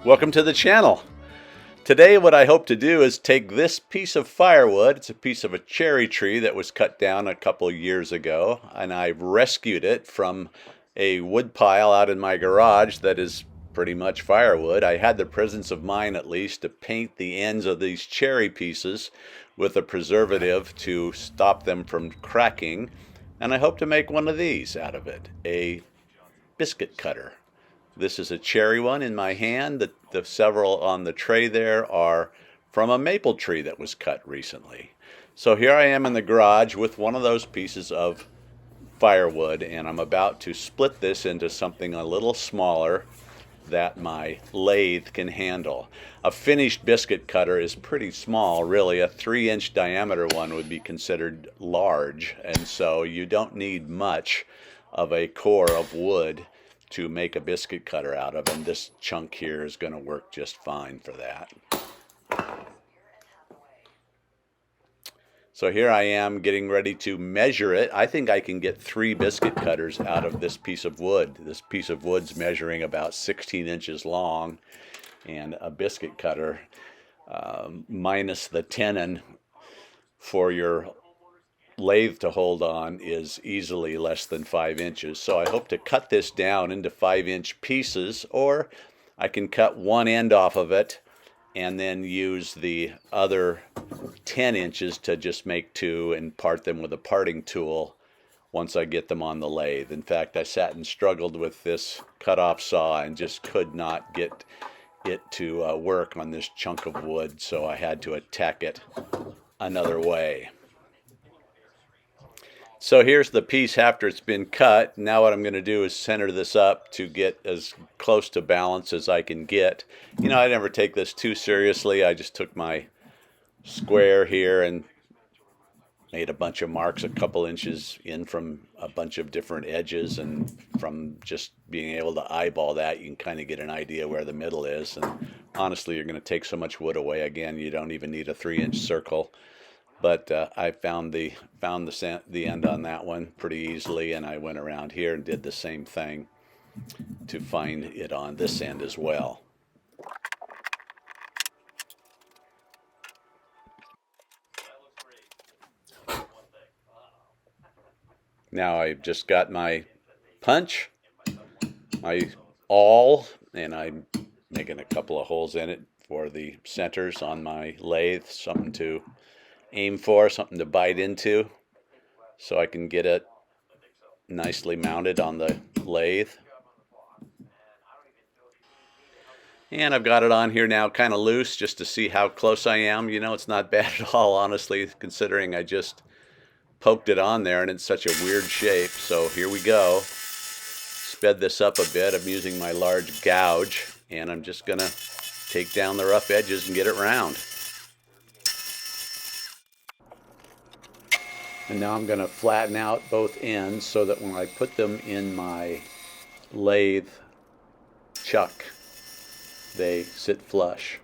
Welcome to the channel. Today what I hope to do is take this piece of firewood. It's a piece of a cherry tree that was cut down a couple years ago, and I've rescued it from a wood pile out in my garage that is pretty much firewood. I had the presence of mind at least to paint the ends of these cherry pieces with a preservative to stop them from cracking, and I hope to make one of these out of it, a biscuit cutter. This is a cherry one in my hand. The several on the tray there are from a maple tree that was cut recently. So here I am in the garage with one of those pieces of firewood, and I'm about to split this into something a little smaller that my lathe can handle. A finished biscuit cutter is pretty small, really. A 3-inch diameter one would be considered large, and so you don't need much of a core of wood to make a biscuit cutter out of, and this chunk here is going to work just fine for that. So here I am getting ready to measure it. I think I can get 3 biscuit cutters out of this piece of wood. This piece of wood's measuring about 16 inches long, and a biscuit cutter minus the tenon for your lathe to hold on is easily less than 5 inches. So I hope to cut this down into 5-inch pieces, or I can cut one end off of it and then use the other 10 inches to just make 2 and part them with a parting tool once I get them on the lathe. In fact, I sat and struggled with this cut-off saw and just could not get it to work on this chunk of wood, so I had to attack it another way. So here's the piece after it's been cut. Now what I'm going to do is center this up to get as close to balance as I can get. You know, I never take this too seriously. I just took my square here and made a bunch of marks a couple inches in from a bunch of different edges, and from just being able to eyeball that, you can kind of get an idea where the middle is. And honestly, you're going to take so much wood away. Again, you don't even need a 3-inch circle. But I found the end on that one pretty easily, and I went around here and did the same thing to find it on this end as well. Now I've just got my punch, my awl, and I'm making a couple of holes in it for the centers on my lathe, something to aim for, something to bite into, so I can get it nicely mounted on the lathe. And I've got it on here now kind of loose just to see how close I am. You know, it's not bad at all, honestly, considering I just poked it on there and it's such a weird shape. So here we go. Sped this up a bit. I'm using my large gouge, and I'm just going to take down the rough edges and get it round. And now I'm going to flatten out both ends so that when I put them in my lathe chuck, they sit flush.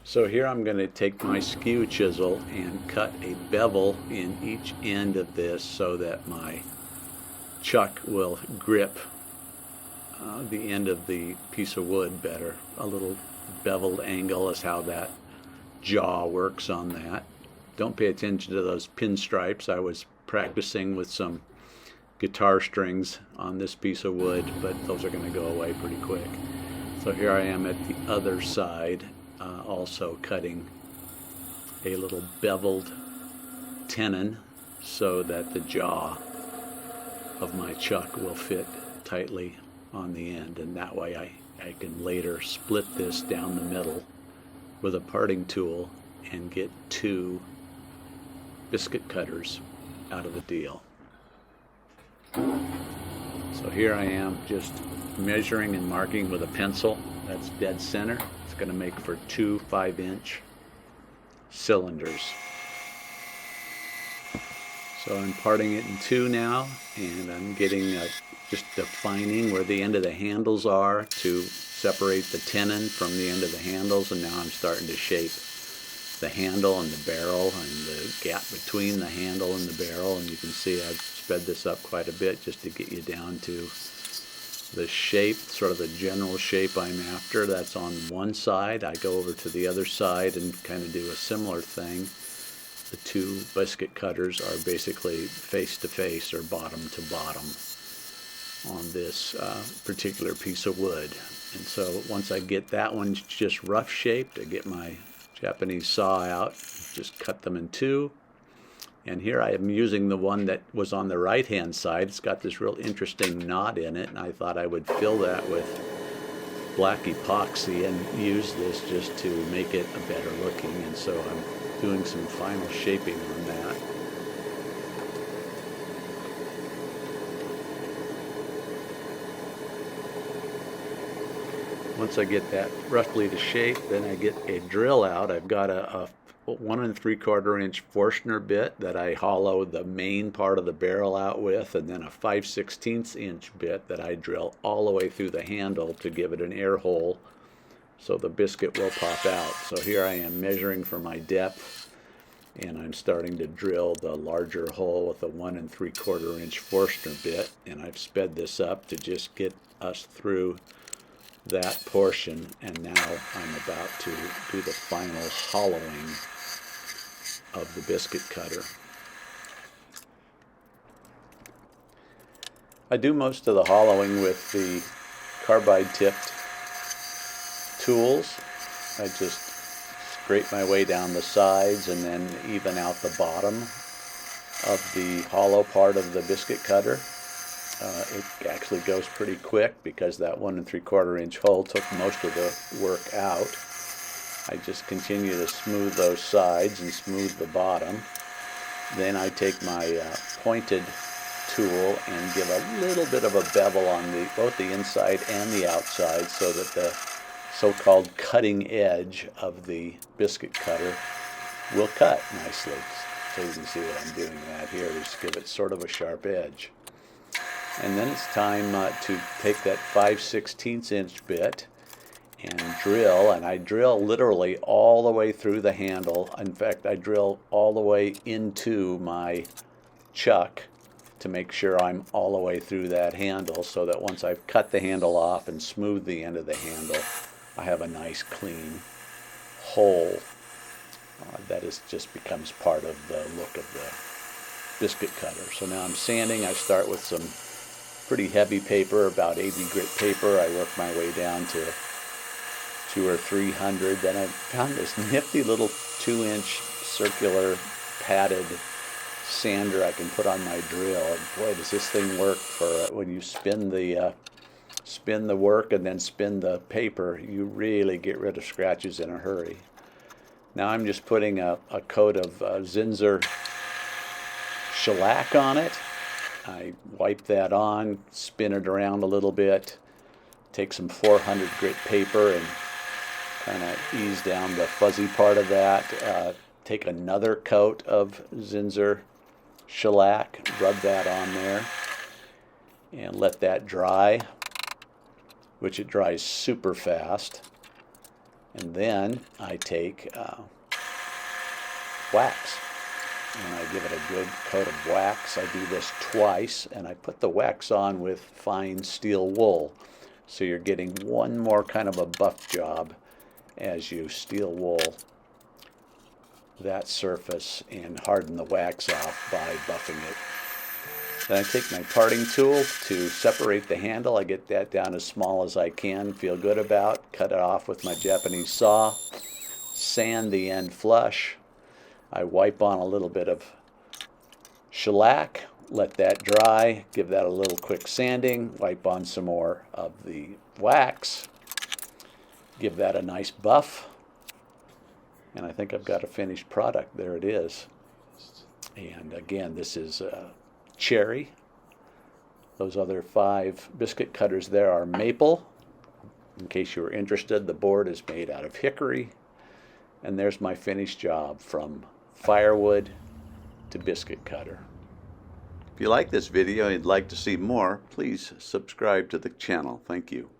So here I'm going to take my skew chisel and cut a bevel in each end of this so that my chuck will grip the end of the piece of wood better. A little beveled angle is how that jaw works on that. Don't pay attention to those pinstripes. I was practicing with some guitar strings on this piece of wood, but those are going to go away pretty quick. So here I am at the other side, also cutting a little beveled tenon so that the jaw of my chuck will fit tightly on the end, and that way I can later split this down the middle with a parting tool and get 2 biscuit cutters out of the deal. So here I am just measuring and marking with a pencil. That's dead center. It's going to make for 2 5-inch cylinders. So I'm parting it in 2 now, and I'm getting just defining where the end of the handles are to separate the tenon from the end of the handles, and now I'm starting to shape the handle and the barrel and the gap between the handle and the barrel. And you can see I've sped this up quite a bit just to get you down to the shape, sort of the general shape I'm after. That's on one side. I go over to the other side and kind of do a similar thing. The two biscuit cutters are basically face to face or bottom to bottom on this particular piece of wood. And so once I get that one just rough shaped, I get my Japanese saw out, just cut them in two. And here I am using the one that was on the right hand side. It's got this real interesting knot in it, and I thought I would fill that with black epoxy and use this just to make it a better looking. And so I'm doing some final shaping on that. Once I get that roughly to shape, then I get a drill out. I've got a 1 3/4 inch Forstner bit that I hollow the main part of the barrel out with, and then a 5/16 inch bit that I drill all the way through the handle to give it an air hole so the biscuit will pop out. So here I am measuring for my depth, and I'm starting to drill the larger hole with a 1 3/4 inch Forstner bit, and I've sped this up to just get us through that portion. And now I'm about to do the final hollowing of the biscuit cutter. I do most of the hollowing with the carbide tipped tools. I just scrape my way down the sides and then even out the bottom of the hollow part of the biscuit cutter. It actually goes pretty quick because that 1 3/4 inch hole took most of the work out. I just continue to smooth those sides and smooth the bottom. Then I take my pointed tool and give a little bit of a bevel on both the inside and the outside so that the so-called cutting edge of the biscuit cutter will cut nicely. So you can see what I'm doing that here, is give it sort of a sharp edge. And then it's time to take that 5/16 inch bit and drill, and I drill literally all the way through the handle. In fact, I drill all the way into my chuck to make sure I'm all the way through that handle, so that once I've cut the handle off and smoothed the end of the handle, I have a nice clean hole that just becomes part of the look of the biscuit cutter. So now I'm sanding. I start with some pretty heavy paper, about 80 grit paper. I work my way down to 200 or 300. Then I found this nifty little 2-inch circular padded sander I can put on my drill. And boy, does this thing work for when you spin the work and then spin the paper. You really get rid of scratches in a hurry. Now I'm just putting a coat of Zinsser shellac on it. I wipe that on, spin it around a little bit, take some 400 grit paper and kind of ease down the fuzzy part of that. Take another coat of Zinsser shellac, rub that on there, and let that dry, which it dries super fast. And then I take wax, and I give it a good coat of wax. I do this twice, and I put the wax on with fine steel wool. So you're getting one more kind of a buff job as you steel wool that surface and harden the wax off by buffing it. Then I take my parting tool to separate the handle. I get that down as small as I can, feel good about. Cut it off with my Japanese saw. Sand the end flush. I wipe on a little bit of shellac, let that dry, give that a little quick sanding, wipe on some more of the wax, give that a nice buff, and I think I've got a finished product. There it is. And again, this is cherry. Those other 5 biscuit cutters there are maple. In case you were interested, the board is made out of hickory. And there's my finished job, from firewood to biscuit cutter. If you like this video and you'd like to see more, please subscribe to the channel. Thank you.